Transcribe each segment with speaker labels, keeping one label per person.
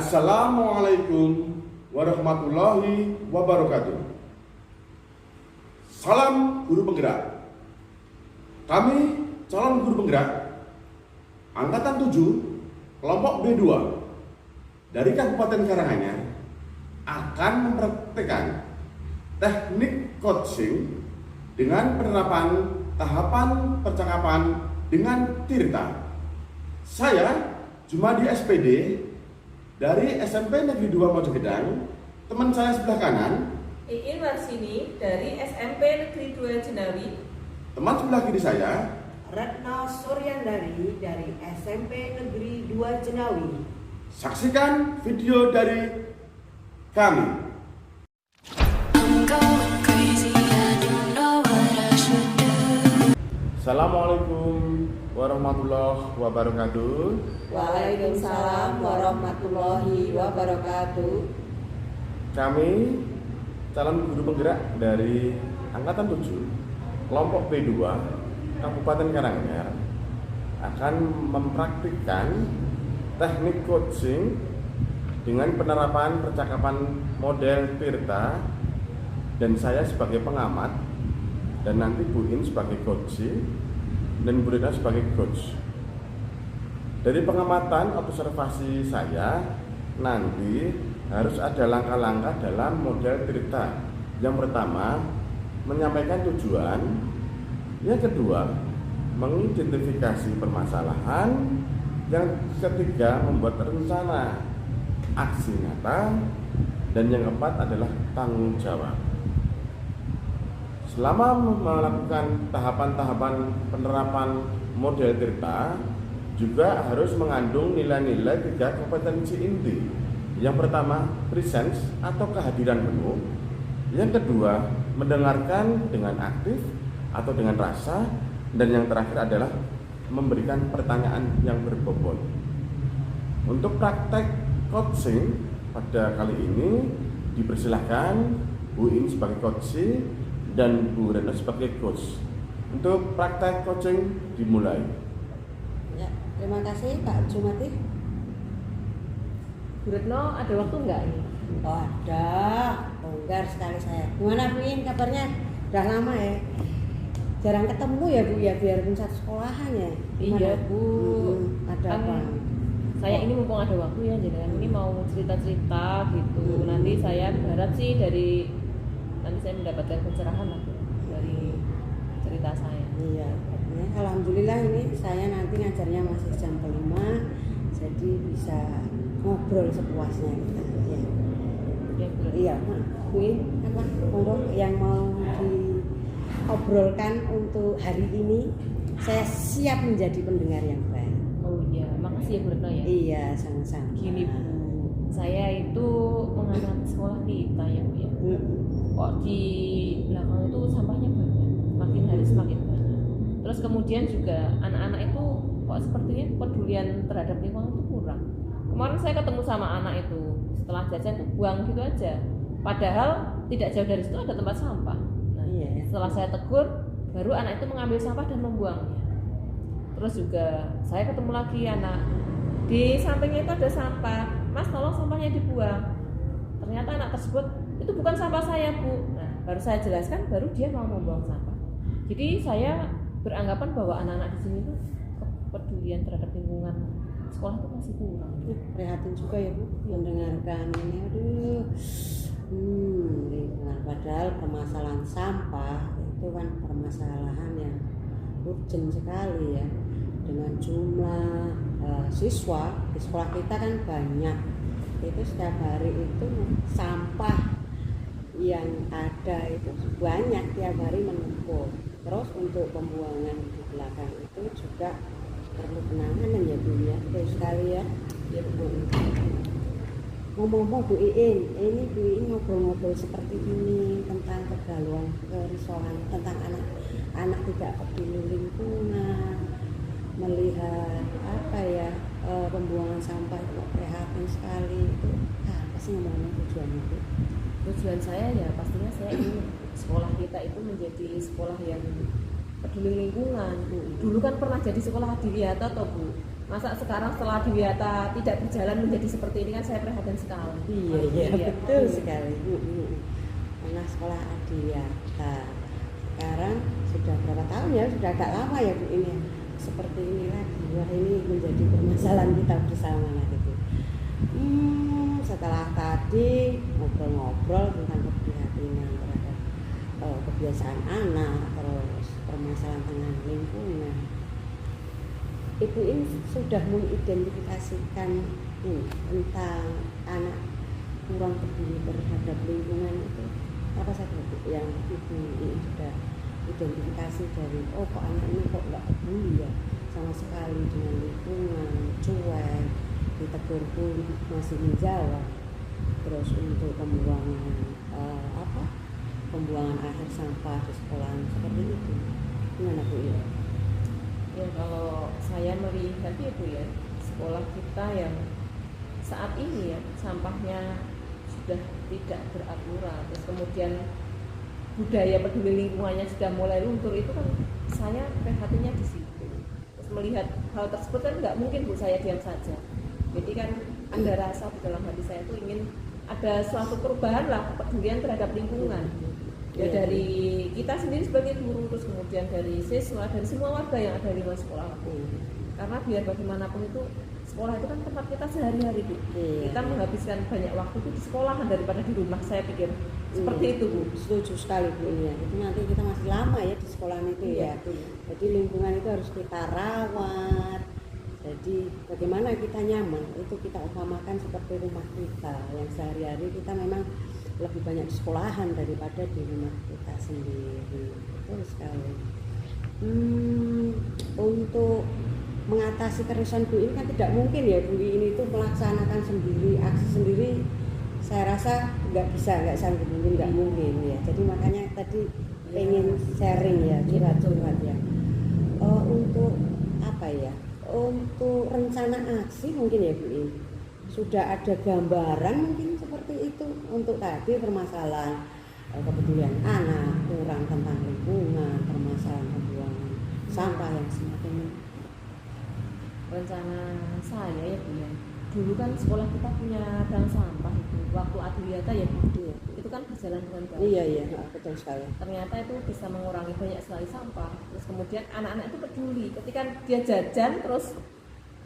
Speaker 1: Assalamualaikum warahmatullahi wabarakatuh. Salam guru penggerak. Kami calon guru penggerak Angkatan 7 kelompok B2 dari Kabupaten Karanganyar akan mempraktikkan teknik coaching dengan penerapan tahapan percakapan dengan Tirta. Saya Jumadi SPD dari SMP Negeri 2 Mojogedang. Teman saya sebelah kanan
Speaker 2: Iin Warsini dari SMP Negeri 2 Jenawi.
Speaker 1: Teman sebelah kiri saya
Speaker 3: Retno Suryandari dari SMP Negeri 2 Jenawi.
Speaker 1: Saksikan video dari kami. Assalamualaikum warahmatullahi wabarakatuh.
Speaker 3: Waalaikumsalam warahmatullahi wabarakatuh.
Speaker 1: Kami calon guru penggerak dari Angkatan 7 kelompok B2 Kabupaten Karanganyar akan mempraktikkan teknik coaching dengan penerapan percakapan model Tirta, dan saya sebagai pengamat, dan nanti Bu In sebagai coach dan Bu Rina sebagai coach. Dari pengamatan observasi saya, nanti harus ada langkah-langkah dalam model Tirta. Yang pertama, menyampaikan tujuan. Yang kedua, mengidentifikasi permasalahan. Yang ketiga, membuat rencana aksi nyata. Dan yang keempat adalah tanggung jawab. Selama melakukan tahapan-tahapan penerapan model Tirta, juga harus mengandung nilai-nilai 3 kompetensi inti. Yang pertama, presence atau kehadiran penuh. Yang kedua, mendengarkan dengan aktif atau dengan rasa. Dan yang terakhir adalah memberikan pertanyaan yang berbobot. Untuk praktek coaching pada kali ini dipersilahkan Bu In sebagai coach dan Bu Retno sebagai coach. Untuk praktek coaching dimulai.
Speaker 3: Ya, terima kasih Pak Jumadi.
Speaker 2: Bu Retno ada waktu nggak ini?
Speaker 3: Oh, ada, longgar sekali saya. Gimana Bu In kabarnya? Udah lama ya? Jarang ketemu ya Bu ya, biarpun satu sekolahan ya.
Speaker 2: Iya Bu.
Speaker 3: Ada apa?
Speaker 2: Saya ini mumpung ada waktu ya, jadi ini mau cerita-cerita gitu. Nanti saya berharap sih nanti saya mendapatkan pencerahan lah dari cerita saya.
Speaker 3: Iya, alhamdulillah ini saya nanti ngajarnya masih jam 5, jadi bisa ngobrol sepuasnya kita. Ya. Iya, Bu In, apa monggo yang mau diobrolkan untuk hari ini, saya siap menjadi pendengar yang baik.
Speaker 2: Oh iya, makasih ya Bu Retno ya.
Speaker 3: Iya, sama-sama.
Speaker 2: Gini Bu, saya itu mengamati sekolah kita ya Bu ya. Kok di belakang itu sampahnya banyak, makin hari semakin banyak. Terus kemudian juga anak-anak itu kok sepertinya kepedulian terhadap lingkungan itu kurang. Kemarin saya ketemu sama anak itu, setelah jajan itu buang gitu aja. Padahal tidak jauh dari situ ada tempat sampah. Nah, setelah saya tegur, baru anak itu mengambil sampah dan membuangnya. Terus juga saya ketemu lagi anak, di sampingnya itu ada sampah, Mas tolong sampahnya dibuang. Ternyata anak tersebut itu bukan sampah saya Bu. Nah, baru saya jelaskan, baru dia mau membuang sampah. Jadi saya beranggapan bahwa anak-anak di sini itu kepedulian terhadap lingkungan sekolah itu masih kurang.
Speaker 3: Prihatin juga ya Bu mendengarkan ini. Aduh, lingkungan. Padahal permasalahan sampah itu kan permasalahan yang urgent sekali ya. Dengan jumlah siswa di sekolah kita kan banyak. Itu setiap hari itu sampah yang ada itu banyak, tiap hari menumpuk. Terus untuk pembuangan di belakang itu juga perlu penanganan ya Bu ya. Betul sekali ya. Ya Bu. Ngomong-ngomong Bu Iin, ini Bu Iin ngobrol-ngobrol seperti ini tentang kegalauan, kerisauan tentang anak tidak peduli lingkungan, melihat apa ya, pembuangan sampah itu prihatin sekali. Itu apa sih namanya tujuannya Bu?
Speaker 2: Tujuan saya ya pastinya saya ingin sekolah kita itu menjadi sekolah yang peduli lingkungan Bu. Dulu kan pernah jadi sekolah Adiwiyata toh Bu. Masa sekarang setelah Adiwiyata tidak berjalan menjadi seperti ini kan saya prihatin sekali.
Speaker 3: Iya, betul sekali. Anak sekolah Adiwiyata sekarang sudah berapa tahun ya? Sudah agak lama ya Bu ini. Seperti ini lagi. Wah, ini menjadi permasalahan kita bersama lah gitu. Setelah tadi ngobrol-ngobrol tentang keprihatinan terhadap kebiasaan anak, terus permasalahan tentang lingkungan. Ibu ini sudah mengidentifikasikan tentang anak kurang peduli terhadap lingkungan itu apa saja Bu yang Ibu ini sudah identifikasi dari kok anak ini kok nggak peduli ya sama sekali dengan lingkungan, cuek, ditegur pun masih menjawab. Terus untuk pembuangan pembuangan akhir sampah di sekolah seperti itu gimana Bu ya?
Speaker 2: Ya kalau saya melihat itu ya sekolah kita yang saat ini ya sampahnya sudah tidak beraturan, terus kemudian budaya peduli lingkungannya sudah mulai luntur, itu kan saya prihatinnya di situ. Terus melihat hal tersebut kan nggak mungkin Bu saya diam saja. Jadi kan ada rasa di dalam hati saya itu ingin ada suatu perubahan lah kepedulian terhadap lingkungan. Ya dari kita sendiri sebagai guru, terus kemudian dari siswa dan semua warga yang ada di luar sekolah. Karena biar bagaimanapun itu sekolah itu kan tempat kita sehari-hari Bu. Kita menghabiskan banyak waktu itu di sekolahan daripada di rumah, saya pikir seperti itu Bu.
Speaker 3: Setuju sekali Bu ya. Itu nanti kita masih lama ya di sekolahan itu ya. Jadi lingkungan itu harus kita rawat. Jadi bagaimana kita nyaman itu kita utamakan seperti rumah kita yang sehari-hari kita memang lebih banyak di sekolahan daripada di rumah kita sendiri. Betul sekali. Untuk mengatasi keresahan Bu ini kan tidak mungkin ya Bu ini itu melaksanakan sendiri, aksi sendiri. Saya rasa nggak sanggup, nggak mungkin ya. Jadi makanya tadi pengen sharing ya, curhat ya. Untuk apa ya? Untuk rencana aksi mungkin ya Bu ini sudah ada gambaran mungkin seperti itu untuk tadi permasalahan kepedulian anak, kurang tentang lingkungan, permasalahan pembuangan sampah yang semakin.
Speaker 2: Rencana saya ya Bu ya, dulu kan sekolah kita punya bank sampah itu waktu Adiwiyata ya Bu, itu kan berjalan dengan baik.
Speaker 3: Iya betul sekali.
Speaker 2: Ternyata itu bisa mengurangi banyak sekali sampah. Terus kemudian anak-anak itu peduli ketika dia jajan terus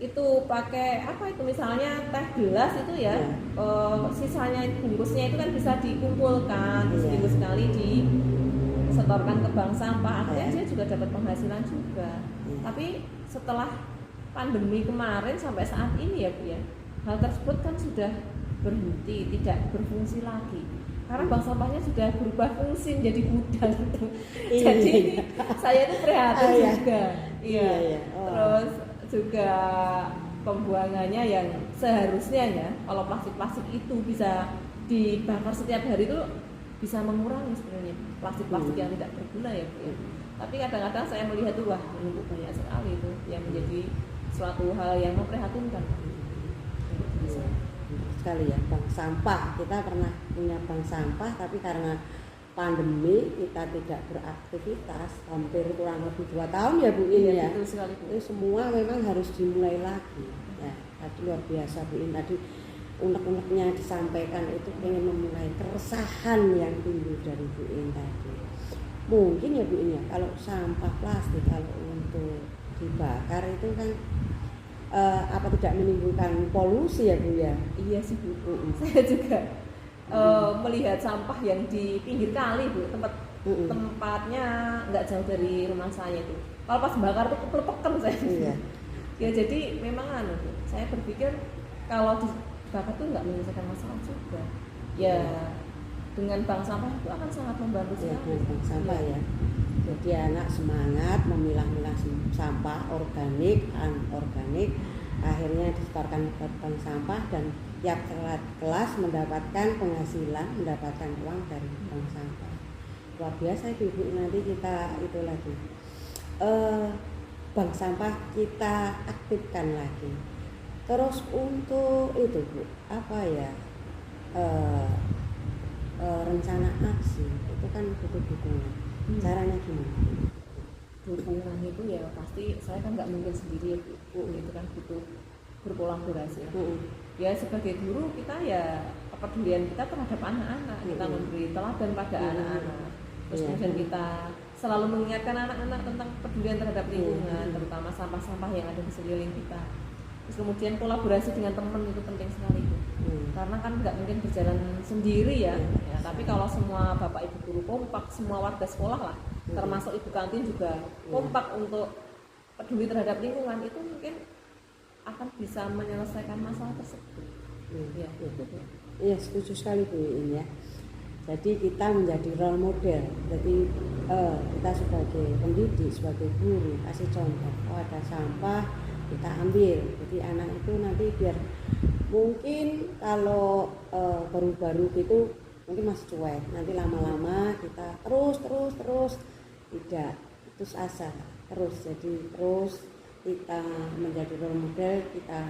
Speaker 2: itu pakai apa itu misalnya teh gelas itu ya, sisanya bungkusnya itu kan bisa dikumpulkan terus minggu sekali disetorkan ke bank sampah, akhirnya dia juga dapat penghasilan juga. Tapi setelah pandemi kemarin sampai saat ini ya Bu ya, hal tersebut kan sudah berhenti, tidak berfungsi lagi karena bank sampahnya sudah berubah fungsi menjadi gudang gitu. Jadi saya itu prihatin juga. Iya. Terus juga pembuangannya yang seharusnya ya kalau plastik-plastik itu bisa dibakar setiap hari itu bisa mengurangi sebenarnya plastik-plastik yang tidak berguna ya Bu ya. Tapi kadang-kadang saya melihat tuh wah menumpuk banyak sekali itu yang menjadi suatu hal yang memprihatinkan.
Speaker 3: Sekali ya, bank sampah. Kita pernah punya bank sampah tapi karena pandemi kita tidak beraktivitas hampir kurang lebih 2 tahun ya Bu ini ya.
Speaker 2: Betul sekali, Bu.
Speaker 3: Itu semua memang harus dimulai lagi. Ya, tadi luar biasa Bu ini tadi unek-uneknya disampaikan itu pengen memulai keresahan yang timbul dari Bu ini tadi. Mungkin ya Bu ini ya kalau sampah plastik kalau untuk dibakar itu kan apa tidak menimbulkan polusi ya Bu ya?
Speaker 2: Iya sih Bu. Saya juga melihat sampah yang di pinggir kali Bu, tempatnya nggak jauh dari rumah saya itu. Kalau pas bakar tuh keplepekan saya. Iya. Ya jadi memang Bu, saya berpikir kalau dibakar tuh nggak menyelesaikan masalah juga. Ya dengan bank sampah itu akan sangat membantu sekali.
Speaker 3: Bank sampah ya. Jadi anak semangat memilah-milah sampah organik, anorganik, akhirnya disetorkan ke bank sampah dan tiap kelas mendapatkan penghasilan, mendapatkan uang dari bank sampah. Luar biasa itu Bu, nanti kita itu lagi bank sampah kita aktifkan lagi. Terus untuk itu Bu, apa ya rencana aksi itu kan butuh dukungan. Caranya gimana?
Speaker 2: dukungan itu ya pasti saya kan nggak mungkin sendiri ya Bu, itu kan butuh berkolaborasi lah. Ya sebagai guru kita ya kepedulian kita terhadap anak-anak, kita memberi teladan pada anak-anak, terus kemudian kita selalu mengingatkan anak-anak tentang kepedulian terhadap lingkungan, terutama sampah-sampah yang ada di sekeliling kita. Terus kemudian kolaborasi dengan teman itu penting sekali Bu. Karena kan nggak mungkin berjalan sendiri ya. Tapi kalau semua bapak ibu guru kompak, semua warga sekolah lah, termasuk ibu kantin juga kompak untuk peduli terhadap lingkungan, itu mungkin akan bisa menyelesaikan masalah tersebut. Ya, itu Bu.
Speaker 3: Iya, setuju sekali Bu Iin ya. Jadi kita menjadi role model. Jadi kita sebagai pendidik, sebagai guru kasih contoh. Oh ada sampah kita ambil. Jadi anak itu nanti biar mungkin kalau baru-baru gitu mungkin masih cuek. Nanti lama-lama kita terus tidak putus asa terus. Jadi terus kita menjadi role model, kita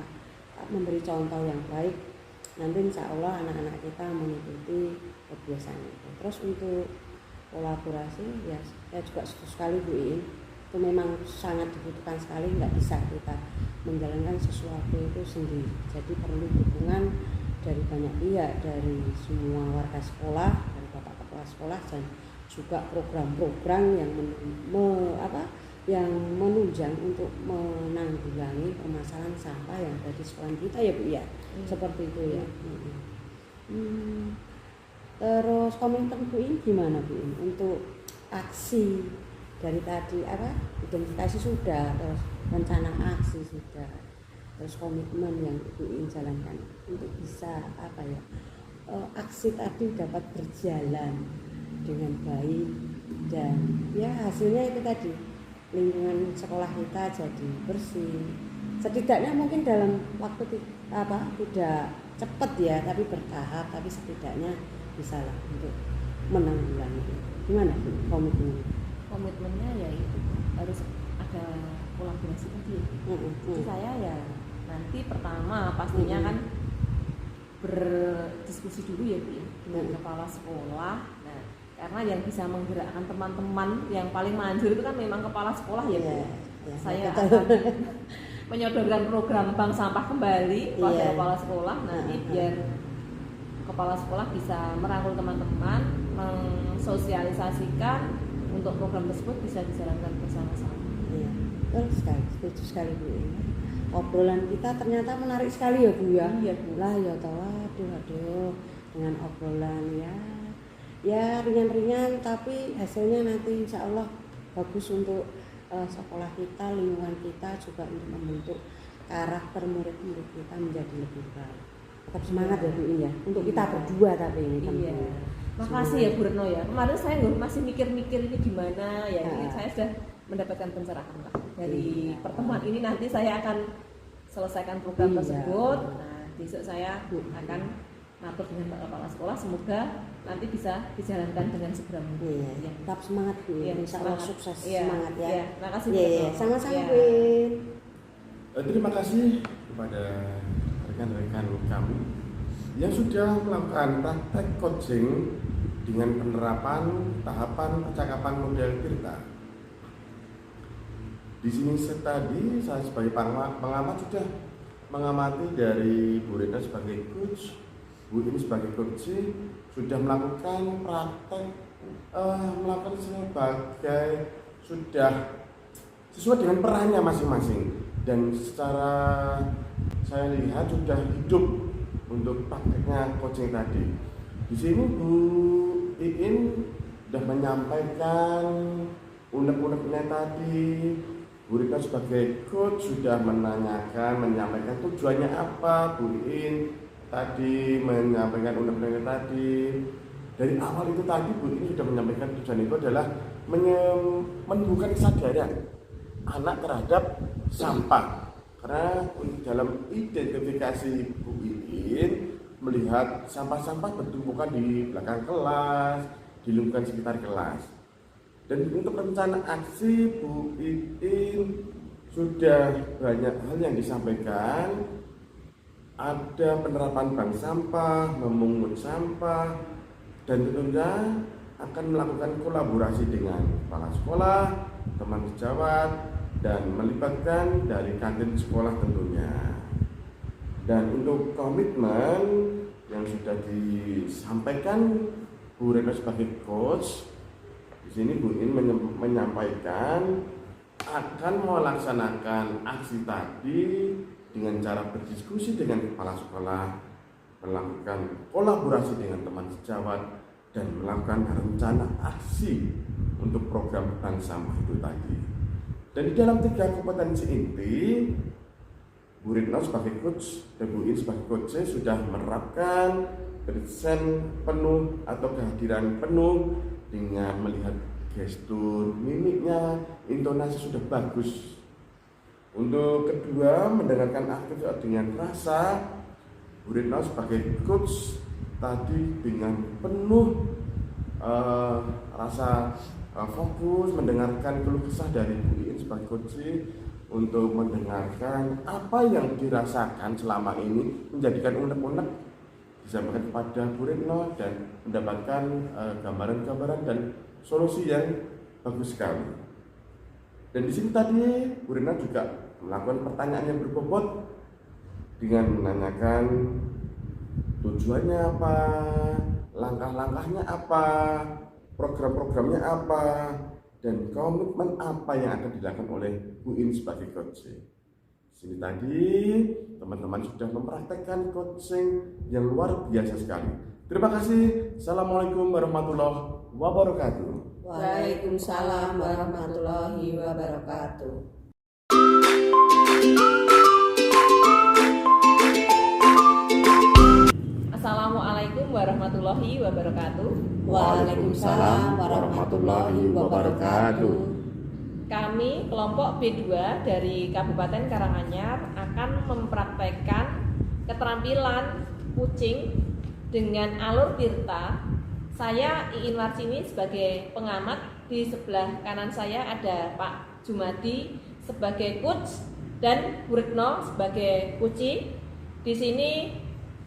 Speaker 3: memberi contoh yang baik. Nanti insya Allah anak-anak kita mengikuti kebiasaan itu. Terus untuk kolaborasi ya saya juga setuju sekali Bu Iin, itu memang sangat dibutuhkan sekali, nggak bisa kita menjalankan sesuatu itu sendiri. Jadi perlu dukungan dari banyak pihak, dari semua warga sekolah, dari bapak kepala sekolah, dan juga program-program yang menunjang untuk menanggulangi permasalahan sampah yang ada di sekolah kita ya Bu ya. Seperti itu ya. Terus komentar Bu Iin gimana Bu Iin untuk aksi dari tadi identifikasi sudah, terus rencana aksi sudah, terus komitmen yang Bu Iin jalankan untuk bisa aksi tadi dapat berjalan dengan baik dan ya hasilnya itu tadi lingkungan sekolah kita jadi bersih. Setidaknya mungkin dalam waktu tidak cepat ya, tapi bertahap, tapi setidaknya bisa lah untuk menanggulangi. Gimana Bu komitmennya
Speaker 2: ya itu harus ada kolaborasi tadi. Jadi saya ya nanti pertama pastinya kan berdiskusi dulu ya Bu dengan kepala sekolah. Nah, karena yang bisa menggerakkan teman-teman yang paling manjur itu kan memang kepala sekolah ya Bu. Saya akan menyodorkan program bank sampah kembali pada kepala sekolah nanti biar kepala sekolah bisa merangkul teman-teman, mensosialisasikan untuk program tersebut bisa dijalankan bersama-sama.
Speaker 3: Iya, betul sekali, setuju sekali Bu. Obrolan kita ternyata menarik sekali ya Bu ya.
Speaker 2: Iya Bu.
Speaker 3: Lah ya toh, aduh dengan obrolan ya ringan-ringan tapi hasilnya nanti insya Allah bagus untuk sekolah kita, lingkungan kita, juga untuk membentuk karakter murid-murid kita menjadi lebih baik. Tetap semangat ya Bu ya, untuk kita berdua tapi ini
Speaker 2: Iya. Makasih ya Bu Retno ya. Kemarin saya masih mikir-mikir ini gimana ya. Ini saya sudah mendapatkan pencerahan lah dari pertemuan ini. Nanti saya akan selesaikan program tersebut. Nah, besok saya akan ngatur dengan Pak Kepala Sekolah. Semoga nanti bisa dijalankan dengan segera mungkin.
Speaker 3: Iya. Tetap semangat Bu. Insya Allah sukses. Semangat ya.
Speaker 2: Iya. Makasih Bu.
Speaker 3: Sama-sama Bu.
Speaker 1: Terima kasih kepada rekan-rekan kami yang sudah melakukan praktek coaching dengan penerapan tahapan percakapan model Tirta. Di sini tadi saya sebagai pengamat sudah mengamati dari Bu Retno sebagai coach, Bu Iin sebagai coach sudah melakukan praktek melakukan sebagai sudah sesuai dengan perannya masing-masing dan secara saya lihat sudah hidup untuk prakteknya coaching tadi. Di sini Bu Iin sudah menyampaikan unek-uneknya tadi. Bu Rita sebagai coach sudah menyampaikan tujuannya apa. Bu Iin tadi menyampaikan unek-uneknya tadi. Dari awal itu tadi Bu Iin sudah menyampaikan tujuan itu adalah menumbuhkan kesadaran anak terhadap sampah. Karena dalam identifikasi Bu Iin melihat sampah-sampah bertumpukan di belakang kelas, di lingkungan sekitar kelas. Dan untuk rencana aksi Bu Iin sudah banyak hal yang disampaikan. Ada penerapan bank sampah, memungut sampah, dan tentunya akan melakukan kolaborasi dengan kepala sekolah, teman sejawat, dan melibatkan dari kantin sekolah tentunya. Dan untuk komitmen yang sudah disampaikan Bu Retno sebagai coach, di sini Bu In menyampaikan akan melaksanakan aksi tadi dengan cara berdiskusi dengan kepala sekolah, melakukan kolaborasi dengan teman sejawat, dan melakukan rencana aksi untuk program bank sampah itu tadi. Dan di dalam 3 kompetensi inti, Bu Retno sebagai coach dan Bu In sebagai coach sudah menerapkan present penuh atau kehadiran penuh dengan melihat gestur, mimiknya, intonasi sudah bagus. Untuk kedua, mendengarkan aktif dengan rasa. Bu Retno sebagai coach tadi dengan penuh rasa fokus mendengarkan keluh kesah dari Bu In sebagai coach untuk mendengarkan apa yang dirasakan selama ini, menjadikan unek-unek disampaikan kepada Bu Retno dan mendapatkan gambaran-gambaran dan solusi yang bagus sekali. Dan di sini tadi Bu Retno juga melakukan pertanyaan yang berbobot dengan menanyakan tujuannya apa, langkah-langkahnya apa, program-programnya apa, dan komitmen apa yang akan dilakukan oleh Bu In sebagai coach. Di sini tadi teman-teman sudah mempraktekkan coaching yang luar biasa sekali. Terima kasih. Assalamualaikum warahmatullahi wabarakatuh.
Speaker 3: Waalaikumsalam warahmatullahi wabarakatuh.
Speaker 2: Assalamualaikum warahmatullahi wabarakatuh.
Speaker 3: Waalaikumsalam warahmatullahi wabarakatuh.
Speaker 2: Kami kelompok B2 dari Kabupaten Karanganyar akan mempraktekkan keterampilan kucing dengan alur tirta. Saya Iin Warsini sebagai pengamat, di sebelah kanan saya ada Pak Jumadi sebagai coach dan Bu Retno sebagai coachee. Di sini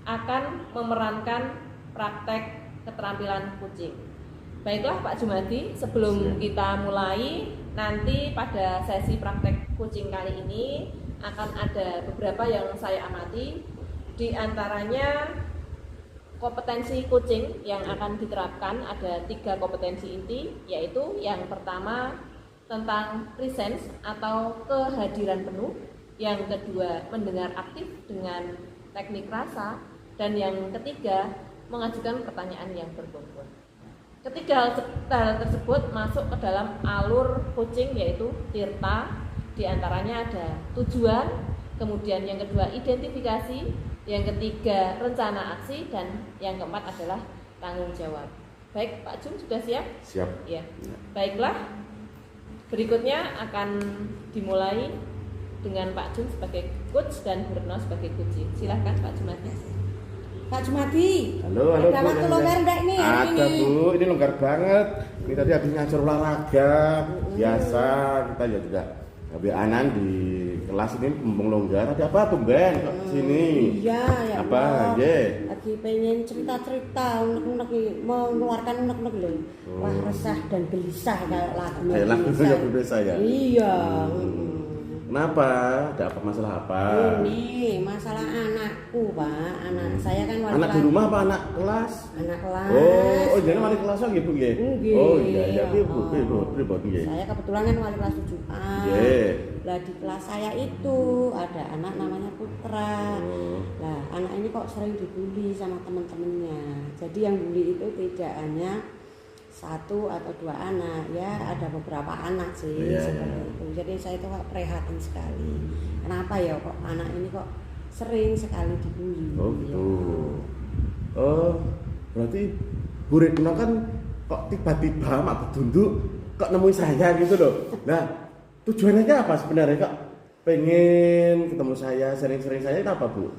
Speaker 2: akan memerankan praktek keterampilan kucing. Baiklah Pak Jumadi, sebelum kita mulai, nanti pada sesi praktek kucing kali ini akan ada beberapa yang saya amati. Di antaranya kompetensi kucing yang akan diterapkan ada 3 kompetensi inti, yaitu yang pertama tentang presence atau kehadiran penuh, yang kedua mendengar aktif dengan teknik rasa, dan yang ketiga mengajukan pertanyaan yang berbobot. Ketiga hal tersebut masuk ke dalam alur coaching, yaitu tirta. Di antaranya ada tujuan, kemudian yang kedua identifikasi, yang ketiga rencana aksi, dan yang keempat adalah tanggung jawab. Baik, Pak Jum sudah siap?
Speaker 1: Siap.
Speaker 2: Ya. Baiklah. Berikutnya akan dimulai dengan Pak Jum sebagai coach dan Bu Retno sebagai coach. Silakan Pak Jumadi.
Speaker 3: Pak Jumadi,
Speaker 1: Halo,
Speaker 3: ada
Speaker 1: Bu.
Speaker 3: waktu longgar enggak nih hari
Speaker 1: Ada
Speaker 3: ini?
Speaker 1: Bu, ini longgar banget. Ini tadi habis ngajar olahraga biasa, kita ya juga habis anan di kelas ini mumpung longgar. Ada apa tuh Ben? Kok sini?
Speaker 3: Iya, ya
Speaker 1: Apa?
Speaker 3: Allah.
Speaker 1: Ye.
Speaker 3: Lagi pengen cerita-cerita, unek-unek mengeluarkan unek-unek loh. Wah, resah dan gelisah kayak lagu.
Speaker 1: Kayak lagu yang biasa ya?
Speaker 3: Iya.
Speaker 1: Kenapa? Ada apa masalah apa?
Speaker 3: Ini masalah anakku, Pak. Anak saya kan wali
Speaker 1: Anak di
Speaker 3: kelas.
Speaker 1: rumah apa anak kelas?
Speaker 3: Anak kelas.
Speaker 1: Oh, jadi wali kelas nggih Bu nggih.
Speaker 3: Nggih.
Speaker 1: Oh iya, iya Bu,
Speaker 3: Oh.
Speaker 1: Bu nggih.
Speaker 3: Saya kebetulan kan wali kelas 7A.
Speaker 1: Nggih.
Speaker 3: Lah di kelas saya itu ada anak namanya Putra.
Speaker 1: Oh.
Speaker 3: Lah anak ini kok sering dibully sama teman-temannya. Jadi yang bully itu tidak hanya 1 atau 2 anak, ya ada beberapa anak sih
Speaker 1: Iya,
Speaker 3: seperti
Speaker 1: iya.
Speaker 3: itu. Jadi saya itu kok prihatin sekali. Kenapa ya kok anak ini kok sering sekali dibully?
Speaker 1: Oh gitu.
Speaker 3: Ya.
Speaker 1: Oh, berarti Bu Retno kan kok tiba-tiba mak bedunduk kok nemuin saya gitu loh. Nah, tujuannya apa sebenarnya kok pengen ketemu saya, sering-sering saya itu apa Bu?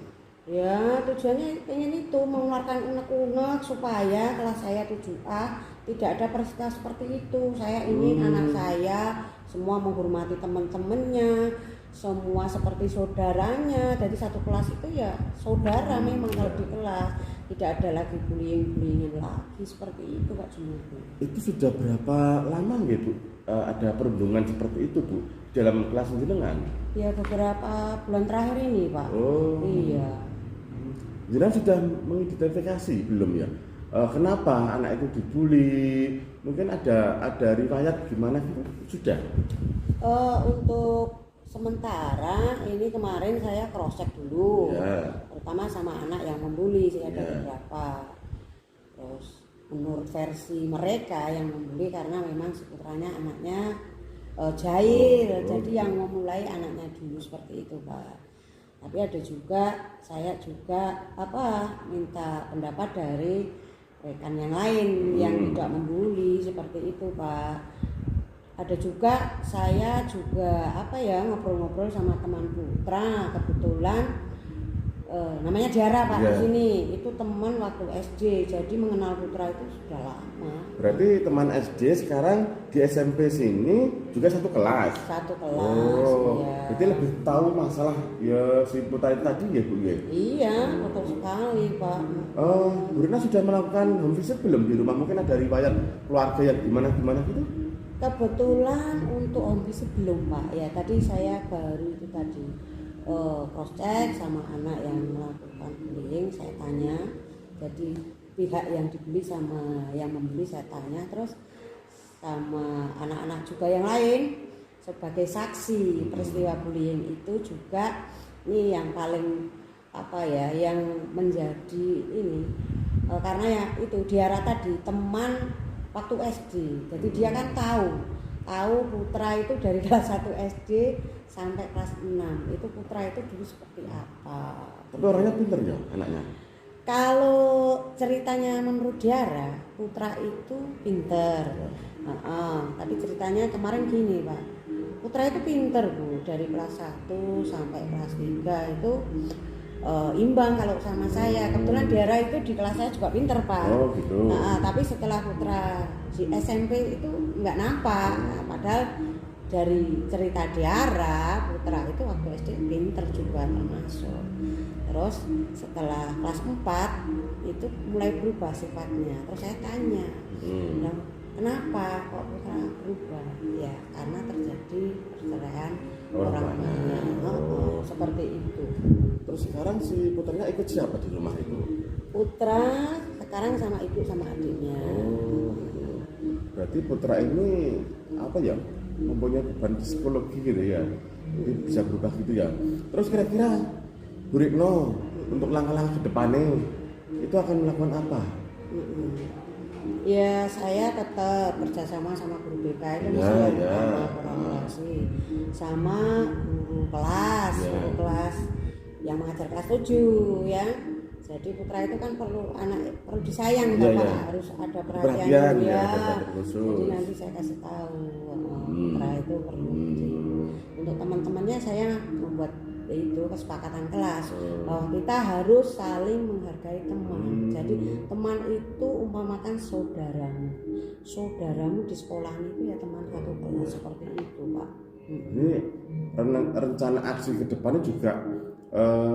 Speaker 3: Ya tujuannya pengen itu mengeluarkan unek-unek supaya kelas saya 7A tidak ada peristiwa seperti itu. Saya ingin anak saya semua menghormati teman-temannya, semua seperti saudaranya. Jadi satu kelas itu ya saudara memang kalau di kelas. tidak ada lagi bullying lagi seperti itu Pak Junaidi.
Speaker 1: Itu sudah berapa lama nggih Bu ada perundungan seperti itu Bu dalam kelas jenengan?
Speaker 3: Ya beberapa bulan terakhir ini Pak.
Speaker 1: Oh.
Speaker 3: Iya.
Speaker 1: Jenengan sudah mengidentifikasi belum ya? Kenapa anak itu dibully? Mungkin ada riwayat gimana gitu? Sudah?
Speaker 3: Untuk sementara ini kemarin saya cross check dulu, terutama sama anak yang membuli sih ada beberapa. Terus menurut versi mereka yang membuli karena memang si putranya anaknya jahil, jadi yang memulai anaknya dulu seperti itu Pak. Tapi ada juga saya juga minta pendapat dari rekan yang lain yang tidak membuli seperti itu Pak. Ada juga saya juga ngobrol-ngobrol sama teman putra, kebetulan namanya Jara Pak di sini. Itu teman waktu SD, jadi mengenal putra itu sudah lama.
Speaker 1: Berarti teman SD sekarang di SMP sini juga satu kelas.
Speaker 3: Satu kelas. Iya.
Speaker 1: Berarti lebih tahu masalah ya si putra itu tadi ya Bu ya.
Speaker 3: Iya, betul sekali Pak.
Speaker 1: Bu Rina sudah melakukan home visit belum di rumah? Mungkin ada riwayat keluarga yang gimana gitu?
Speaker 3: Kebetulan untuk home visit belum Pak. Ya tadi saya baru itu tadi cross check sama anak yang melakukan bullying, saya tanya. Jadi pihak yang dibully sama yang membuli saya tanya, terus sama anak-anak juga yang lain sebagai saksi peristiwa bullying itu juga. Ini yang paling yang menjadi ini karena ya itu Diara tadi teman waktu SD, jadi dia kan tahu putra itu dari kelas 1 SD sampai kelas 6 itu putra itu dulu seperti apa.
Speaker 1: Tapi orangnya pintar ya anaknya?
Speaker 3: Kalau ceritanya menurut Diara, putra itu pinter. Tapi ceritanya kemarin gini Pak, putra itu pinter Bu, dari kelas 1 sampai kelas 3 itu imbang kalau sama saya. Kebetulan Diara itu di kelas saya juga pinter Pak.
Speaker 1: Oh gitu.
Speaker 3: Tapi setelah putra di SMP itu nggak nampak. Padahal dari cerita Diara, putra itu waktu SD pinter juga termasuk. Terus setelah kelas 4 itu mulai berubah sifatnya. Terus saya tanya, kenapa kok putra berubah? Ya karena terjadi perceraian orang tuanya. Seperti itu.
Speaker 1: Terus sekarang si putranya ikut siapa di rumah itu?
Speaker 3: Putra sekarang sama ibu sama adiknya.
Speaker 1: Berarti putra ini mempunyai beban psikologi gitu ya, jadi bisa berubah gitu ya. Terus kira-kira Bu Retno untuk langkah-langkah ke depannya itu akan melakukan apa?
Speaker 3: Ya saya tetap kerjasama sama guru BK itu kolaborasi sama guru kelas yang mengajar kelas 7 ya. Jadi putra itu kan perlu disayang Pak, harus ada perhatian ya. Jadi nanti saya kasih tahu putra itu perlu. Untuk teman-temannya saya membuat itu kesepakatan kelas bahwa kita harus saling menghargai teman. Jadi teman itu umpamakan saudaramu di sekolah itu ya teman satu kelas seperti itu Pak.
Speaker 1: Ini rencana aksi ke depannya juga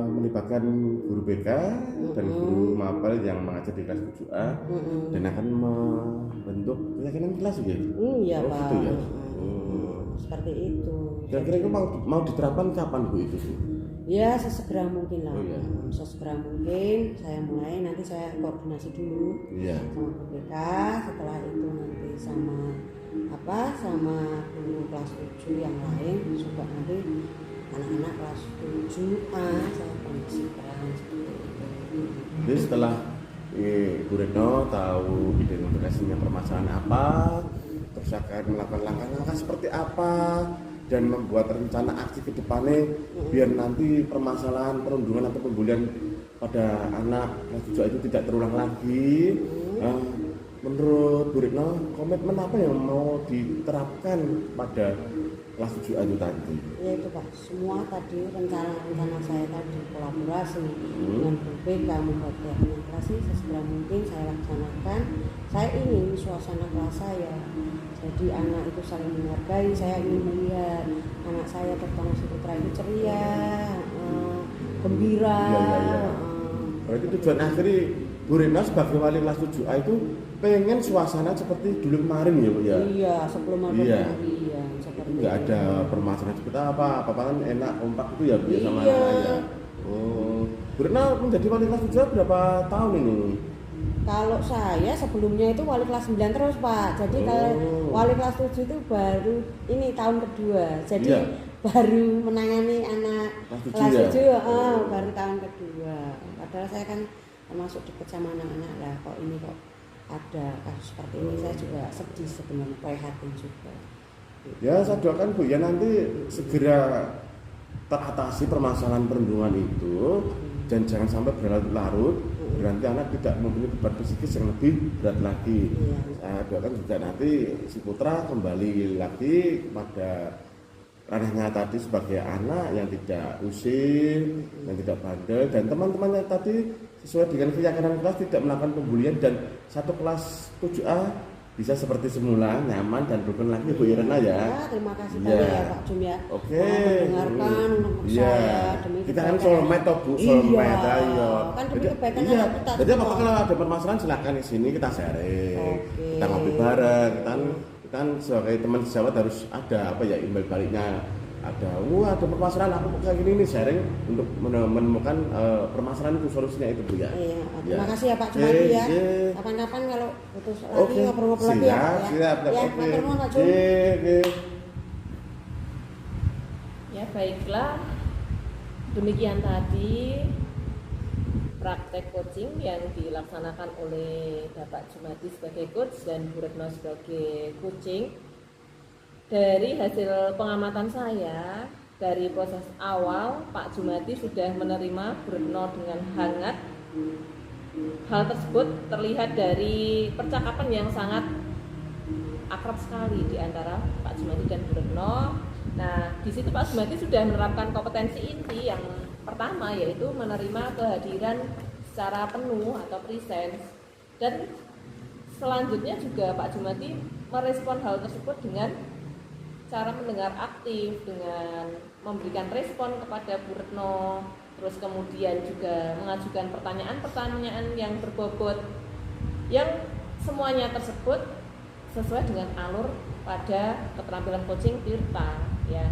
Speaker 1: melibatkan guru BK dan guru mapel yang mengajar di kelas 7A dan akan membentuk keyakinan kelas ya?
Speaker 3: Iya Pak.
Speaker 1: Gitu ya?
Speaker 3: Seperti itu.
Speaker 1: Kira-kira itu mau diterapkan kapan Bu itu?
Speaker 3: Ya sesegera mungkin lah.
Speaker 1: Oh, iya.
Speaker 3: Sesegera mungkin saya mulai, nanti saya koordinasi dulu sama guru BK, setelah itu nanti sama guru kelas 7 yang lain juga nanti anak-anak kelas 7A saya kondisikan seperti itu.
Speaker 1: Jadi setelah Bu Retno tahu identifikasinya permasalahan apa, terus akan melakukan langkah-langkah seperti apa dan membuat rencana aksi ke depannya biar nanti permasalahan perundungan atau pembulian pada anak kelas 7 itu tidak terulang lagi. Menurut Bu Retno, komitmen apa yang mau diterapkan pada kelas 7A itu tadi?
Speaker 3: Ya itu Pak, semua tadi rencana saya tadi kolaborasi dengan BPK membuat komunikasi sesegera mungkin saya laksanakan. Saya ingin suasana kelas saya, jadi anak itu saling menghargai. Saya ingin melihat anak saya terutama si putra itu ceria, gembira.
Speaker 1: Berarti tujuan akhirnya Bu Retno sebagai wali kelas 7A itu pengen suasana seperti dulu kemarin ya Bu ya.
Speaker 3: Iya, sebelum ada
Speaker 1: Iya.
Speaker 3: iya, seperti
Speaker 1: Nggak
Speaker 3: itu.
Speaker 1: ada permasalahan seperti apa kan enak kompak itu ya Bu ya sama
Speaker 3: Iya.
Speaker 1: anak-anaknya. Oh, Bu Retno menjadi wali kelas 7A berapa tahun ini?
Speaker 3: Kalau saya sebelumnya itu wali kelas 9 terus Pak. Jadi kalau
Speaker 1: Oh.
Speaker 3: wali kelas 7 itu baru ini tahun kedua. Jadi
Speaker 1: Iya.
Speaker 3: baru menangani anak
Speaker 1: Kelas 7
Speaker 3: kelas
Speaker 1: ya?
Speaker 3: 7, baru tahun kedua. Padahal saya kan termasuk dekat sama anak-anak lah. Kok ini kok ada kasus seperti ini, saya juga sedih sebenarnya, prihatin juga.
Speaker 1: Ya saya doakan Bu ya nanti segera teratasi permasalahan perundungan itu dan jangan sampai berlarut-larut, berarti anak tidak mempunyai beban psikis yang lebih berat lagi.
Speaker 3: Iya.
Speaker 1: Saya doakan juga nanti si putra kembali lagi kepada ranahnya tadi sebagai anak yang tidak usil, yang tidak bandel, dan teman-temannya tadi sesuai dengan keyakinan kelas tidak melakukan pembulian dan satu kelas 7A bisa seperti semula nyaman dan rukun lagi Bu Irena ya.
Speaker 3: Ya, terima kasih
Speaker 1: Iya.
Speaker 3: banyak ya Pak Jum ya.
Speaker 1: Oke.
Speaker 3: Telah mendengarkan untuk
Speaker 1: Iya.
Speaker 3: saya demi
Speaker 1: Kita kan
Speaker 3: kebaikan.
Speaker 1: soulmate toh Bu, soulmate
Speaker 3: Iya.
Speaker 1: ayo.
Speaker 3: Kan demi kebaikan
Speaker 1: iya.
Speaker 3: anak kita
Speaker 1: Jadi
Speaker 3: semua.
Speaker 1: apa kalau ada permasalahan silakan di sini kita sharing.
Speaker 3: Oke.
Speaker 1: Kita ngopi bareng. Kita kan sebagai teman sejawat harus ada apa ya imbal baliknya. Ada permasalahan aku kayak gini nih sharing untuk menemukan permasalahan itu solusinya itu Bu ya.
Speaker 3: Iya,
Speaker 1: Ya.
Speaker 3: terima kasih ya Pak
Speaker 1: Oke,
Speaker 3: Jumadi ya.
Speaker 1: oke.
Speaker 3: Kapan-kapan kalau butuh lagi
Speaker 1: Oke,
Speaker 3: ngobrol-ngobrol lagi ya Pak ya.
Speaker 1: siap,
Speaker 3: Ya,
Speaker 1: oke.
Speaker 3: matur nuwun Pak Jum.
Speaker 1: Oke.
Speaker 2: Ya baiklah, demikian tadi praktek coaching yang dilaksanakan oleh Bapak Jumadi sebagai coach dan Bu Retno sebagai coaching. Dari hasil pengamatan saya, dari proses awal Pak Jumadi sudah menerima Bu Retno dengan hangat. Hal tersebut terlihat dari percakapan yang sangat akrab sekali di antara Pak Jumadi dan Bu Retno. Nah, di situ Pak Jumadi sudah menerapkan kompetensi inti yang pertama, yaitu menerima kehadiran secara penuh atau presence. Dan selanjutnya juga Pak Jumadi merespon hal tersebut dengan cara mendengar aktif, dengan memberikan respon kepada Bu Retno, terus kemudian juga mengajukan pertanyaan-pertanyaan yang berbobot, yang semuanya tersebut sesuai dengan alur pada keterampilan coaching Tirta ya.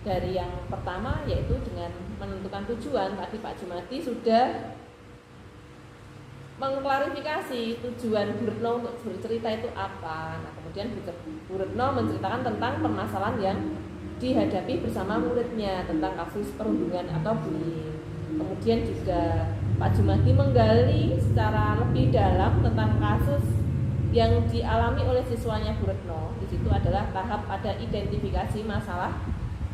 Speaker 2: Dari yang pertama yaitu dengan menentukan tujuan, tadi Pak Jumadi sudah mengklarifikasi tujuan Bu Retno untuk bercerita itu apa. Nah, kemudian Bu Retno menceritakan tentang permasalahan yang dihadapi bersama muridnya tentang kasus perundungan atau bullying. Kemudian juga Pak Jumadi menggali secara lebih dalam tentang kasus yang dialami oleh siswanya Bu Retno. Di situ adalah tahap pada identifikasi masalah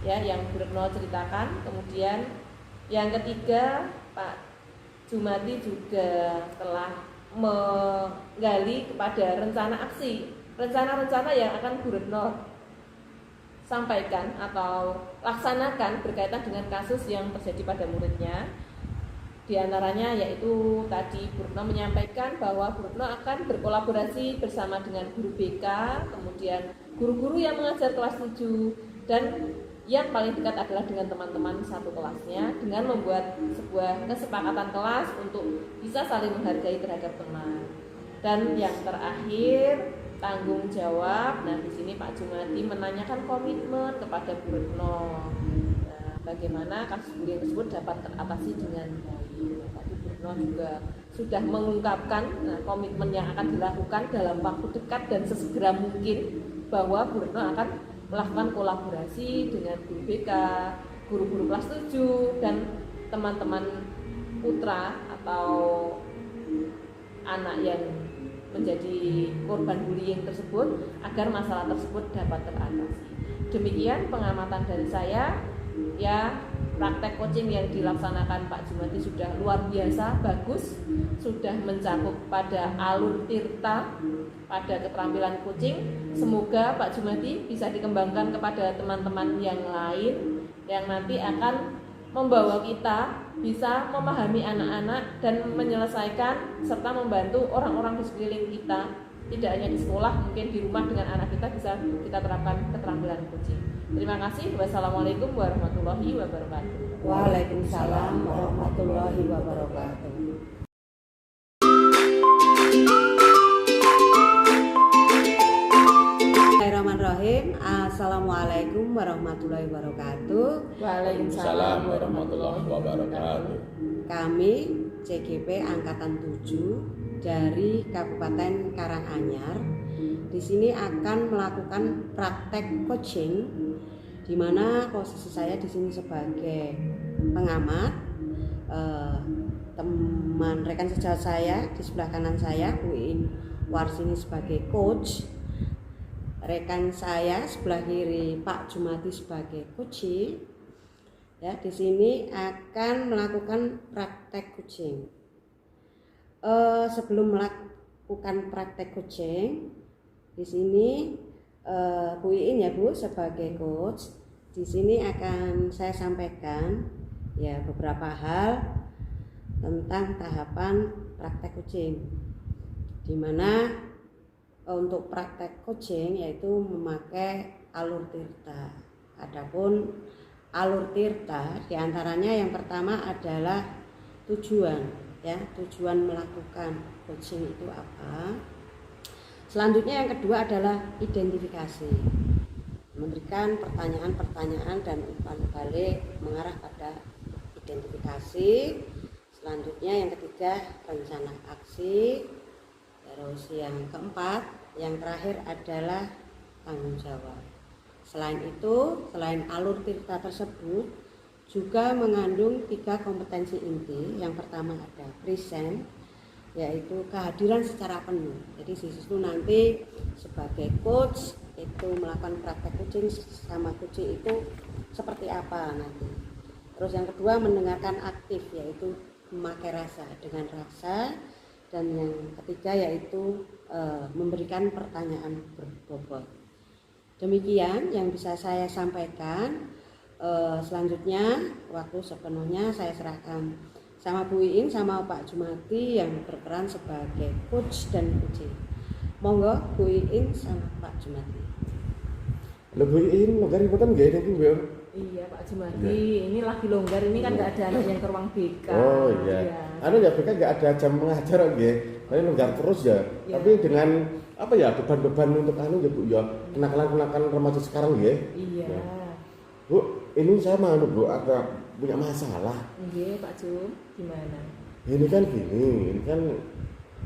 Speaker 2: ya yang Bu Retno ceritakan. Kemudian yang ketiga, Pak Jumadi juga telah menggali kepada rencana aksi, rencana-rencana yang akan Bu Retno sampaikan atau laksanakan berkaitan dengan kasus yang terjadi pada muridnya. Di antaranya yaitu tadi Bu Retno menyampaikan bahwa Bu Retno akan berkolaborasi bersama dengan guru BK, kemudian guru-guru yang mengajar kelas 7, dan yang paling dekat adalah dengan teman-teman satu kelasnya, dengan membuat sebuah kesepakatan kelas untuk bisa saling menghargai terhadap teman. Dan yang terakhir, tanggung jawab. Nah, di sini Pak Jumadi menanyakan komitmen kepada Bu Retno. Nah, bagaimana kasus bullying tersebut dapat teratasi dengan baik. Tadi Bu Retno juga sudah mengungkapkan komitmen yang akan dilakukan dalam waktu dekat dan sesegera mungkin, bahwa Bu Retno akan melakukan kolaborasi dengan guru BK, guru-guru kelas 7, dan teman-teman putra atau anak yang menjadi korban bullying tersebut agar masalah tersebut dapat teratasi. Demikian pengamatan dari saya. Ya, praktek coaching yang dilaksanakan Pak Jumadi sudah luar biasa bagus, sudah mencakup pada alur Tirta pada keterampilan coaching. Semoga Pak Jumadi bisa dikembangkan kepada teman-teman yang lain yang nanti akan membawa kita bisa memahami anak-anak dan menyelesaikan serta membantu orang-orang di sekeliling kita. Tidak hanya di sekolah, mungkin di rumah dengan anak kita bisa kita terapkan keterampilan coaching. Terima kasih. Wassalamualaikum warahmatullahi wabarakatuh.
Speaker 3: Waalaikumsalam warahmatullahi wabarakatuh. Bismillahirrahmanirrahim. Assalamualaikum warahmatullahi wabarakatuh.
Speaker 2: Waalaikumsalam warahmatullahi wabarakatuh.
Speaker 3: Kami CGP Angkatan 7 dari Kabupaten Karanganyar di sini akan melakukan praktek coaching, di mana posisi saya di sini sebagai pengamat, teman rekan sejawat saya di sebelah kanan saya Bu Iin Warsini sebagai coach, rekan saya sebelah kiri Pak Jumadi sebagai coach. Ya, di sini akan melakukan praktek coaching. Sebelum melakukan praktek coaching, di sini Bu Iin ya Bu sebagai coach, di sini akan saya sampaikan ya beberapa hal tentang tahapan praktek coaching, di mana untuk praktek coaching yaitu memakai alur tirta. Adapun alur tirta diantaranya yang pertama adalah tujuan, ya tujuan melakukan coaching itu apa. Selanjutnya yang kedua adalah identifikasi, memberikan pertanyaan-pertanyaan dan umpan balik mengarah pada identifikasi. Selanjutnya yang ketiga rencana aksi. Terus yang keempat, yang terakhir adalah tanggung jawab. Selain itu, selain alur tirta tersebut juga mengandung 3 kompetensi inti. Yang pertama ada present, yaitu kehadiran secara penuh. Jadi siswa nanti sebagai coach itu melakukan praktek coaching sama coaching itu seperti apa nanti. Terus yang kedua mendengarkan aktif, yaitu memakai rasa dengan rasa. Dan yang ketiga yaitu memberikan pertanyaan berbobot. Demikian yang bisa saya sampaikan. Selanjutnya waktu sepenuhnya saya serahkan sama Bu Iin sama Pak Jumadi yang berperan sebagai coach dan coaching. Monggo Bu Iin sama Pak Jumadi.
Speaker 1: Lho Bu Iin, longgar ributan nggih niki, Bu?
Speaker 2: Iya Pak Jumadi, ini lagi longgar, ini kan nggak ada anak yang ke ruang BK.
Speaker 1: Oh iya. Anu ya BK nggak ada jam mengajar nggih. Tapi longgar terus ya. Tapi dengan apa ya beban-beban untuk anu ya Bu ya, kenakalan-kenakalan remaja sekarang ya.
Speaker 2: Iya.
Speaker 1: Ya. Bu, ini saya mau Bu ada punya masalah.
Speaker 2: Iya Pak Jum, gimana?
Speaker 1: Ini kan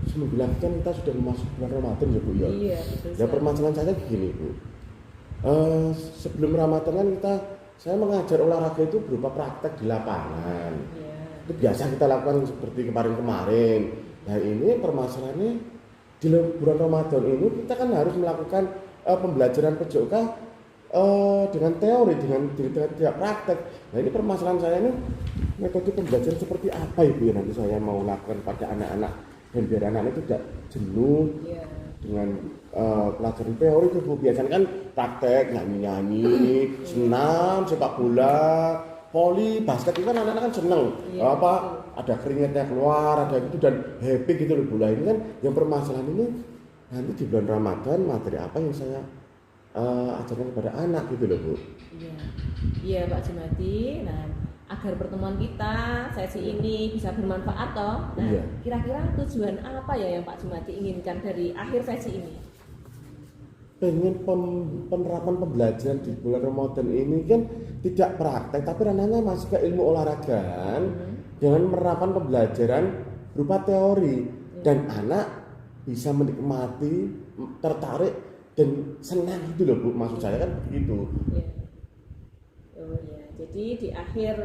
Speaker 1: seminggu lagi kan kita sudah masuk bulan Ramadan ya Bu ya.
Speaker 2: Iya betul.
Speaker 1: Ya permasalahan saya begini Bu. Sebelum Ramadan kan saya mengajar olahraga itu berupa praktek di lapangan.
Speaker 2: Iya.
Speaker 1: Itu biasa kita lakukan seperti kemarin-kemarin. Nah ini permasalahannya di bulan Ramadan ini kita kan harus melakukan pembelajaran PJOK dengan teori, dengan tidak praktek. Nah ini permasalahan saya ini metode pembelajaran seperti apa Ibu ya nanti saya mau lakukan pada anak-anak dan biar anak-anak itu tidak jenuh dengan pelajaran teori itu Bu. Biasanya kan praktek, nyanyi-nyanyi, senam, sepak bola, voli, basket itu kan anak-anak kan seneng. Ada keringetnya keluar, ada gitu dan happy gitu loh Bu. Lah ini kan yang permasalahan ini nanti di bulan Ramadan materi apa yang saya ajarkan kepada anak gitu loh Bu.
Speaker 2: Iya Pak Jumadi. Nah, agar pertemuan kita sesi ini bisa bermanfaat toh. Nah, kira-kira tujuan apa ya yang Pak Jumadi inginkan dari akhir sesi ini?
Speaker 1: Pengen penerapan pembelajaran di bulan Ramadan ini kan tidak praktek tapi ranahnya masih ke ilmu olahraga dengan penerapan pembelajaran berupa teori dan anak bisa menikmati, tertarik dan senang gitu loh Bu, maksud saya kan begitu.
Speaker 2: Oh ya, jadi di akhir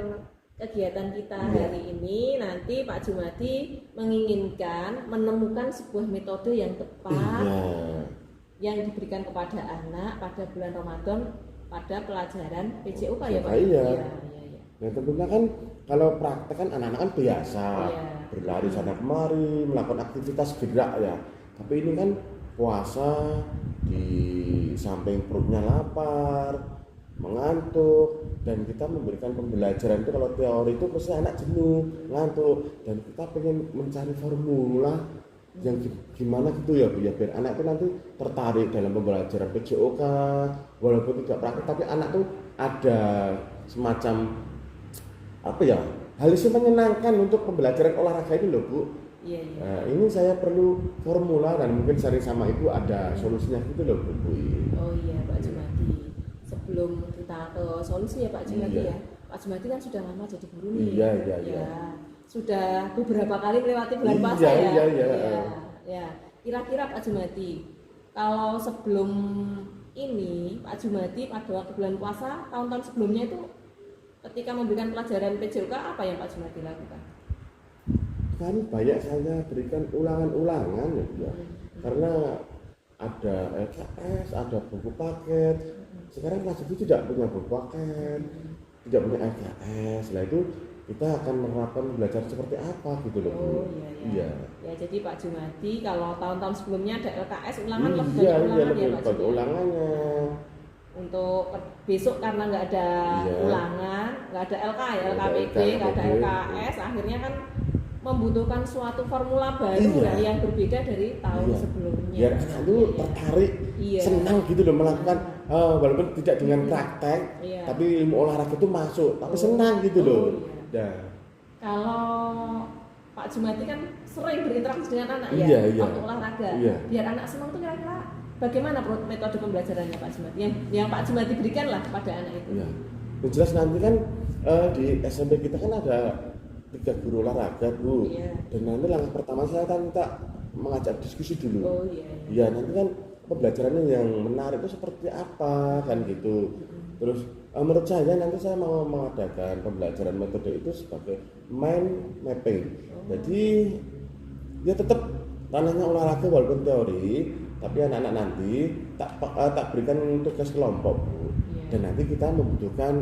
Speaker 2: kegiatan kita hari ini nanti Pak Jumadi menginginkan menemukan sebuah metode yang tepat yang diberikan kepada anak pada bulan Ramadan pada pelajaran PJOK ya Pak? Iya.
Speaker 1: Nah tentunya kan kalau praktek kan anak-anak kan biasa berlari sana kemari, melakukan aktivitas gerak ya. Tapi ini kan puasa, di samping perutnya lapar, mengantuk, dan kita memberikan pembelajaran itu kalau teori itu pasti anak jenuh, ngantuk, dan kita pengen mencari formula yang gimana gitu ya Bu ya biar anak itu nanti tertarik dalam pembelajaran PJOK walaupun tidak praktik tapi anak tuh ada semacam apa ya hal yang menyenangkan untuk pembelajaran olahraga ini loh Bu. Nah, ini saya perlu formula dan mungkin sharing sama Ibu ada solusinya gitu loh Bu.
Speaker 2: Oh iya Pak Jumadi. sebelum kita ke solusi ya Pak Jumadi
Speaker 1: Iya.
Speaker 2: ya. Pak Jumadi kan sudah lama jadi guru nih.
Speaker 1: Iya.
Speaker 2: Ya, sudah beberapa kali melewati bulan
Speaker 1: Iya,
Speaker 2: puasa ya.
Speaker 1: iya.
Speaker 2: Ya. Kira-kira Pak Jumadi, kalau sebelum ini Pak Jumadi pada waktu bulan puasa tahun-tahun sebelumnya itu ketika memberikan pelajaran PJOK apa yang Pak Jumadi lakukan?
Speaker 1: Kan banyak saya berikan ulangan-ulangan ya, Bu, ya. Karena ada LKS, ada buku paket. Sekarang kelas itu tidak punya buku paket, tidak punya LKS. Lah itu kita akan menerapkan belajar seperti apa gitu loh, Bu.
Speaker 2: Oh iya. Ya jadi Pak Jumadi kalau tahun-tahun sebelumnya ada LKS ulangan lebih banyak ulangan ya
Speaker 1: lebih
Speaker 2: Pak
Speaker 1: banyak
Speaker 2: Jumadi.
Speaker 1: ulangannya.
Speaker 2: Untuk besok karena nggak ada
Speaker 1: Iya.
Speaker 2: ulangan, nggak ada LK ya,
Speaker 1: Nggak ada
Speaker 2: LKPD, nggak ada
Speaker 1: LKPD.
Speaker 2: LKS, akhirnya kan membutuhkan suatu formula baru
Speaker 1: Iya.
Speaker 2: kan, yang berbeda dari tahun
Speaker 1: Iya.
Speaker 2: sebelumnya.
Speaker 1: Biar anak itu tertarik,
Speaker 2: Iya.
Speaker 1: senang gitu loh melakukan walaupun tidak dengan praktek,
Speaker 2: Iya.
Speaker 1: tapi ilmu olahraga itu masuk, tapi
Speaker 2: Oh.
Speaker 1: senang gitu loh.
Speaker 2: Iya.
Speaker 1: Nah,
Speaker 2: Kalau Pak Jumadi kan sering berinteraksi dengan anak
Speaker 1: Iya,
Speaker 2: ya,
Speaker 1: iya.
Speaker 2: waktu olahraga.
Speaker 1: Iya.
Speaker 2: Biar anak senang tuh kira-kira bagaimana metode pembelajarannya Pak Jumadi? Yang Pak Jumadi berikan lah pada anak itu.
Speaker 1: ya. Yang jelas nanti kan di SMP kita kan ada 3 guru olahraga, Bu.
Speaker 2: Iya.
Speaker 1: Dan nanti langkah pertama saya kan minta mengajak diskusi dulu.
Speaker 2: Oh iya.
Speaker 1: Ya nanti kan pembelajarannya yang menarik itu seperti apa kan gitu. Terus menurut saya nanti saya mau mengadakan pembelajaran metode itu sebagai mind mapping. Jadi ya tetap ranahnya olahraga walaupun teori, tapi anak-anak nanti tak berikan tugas kelompok, Bu. Dan nanti kita membutuhkan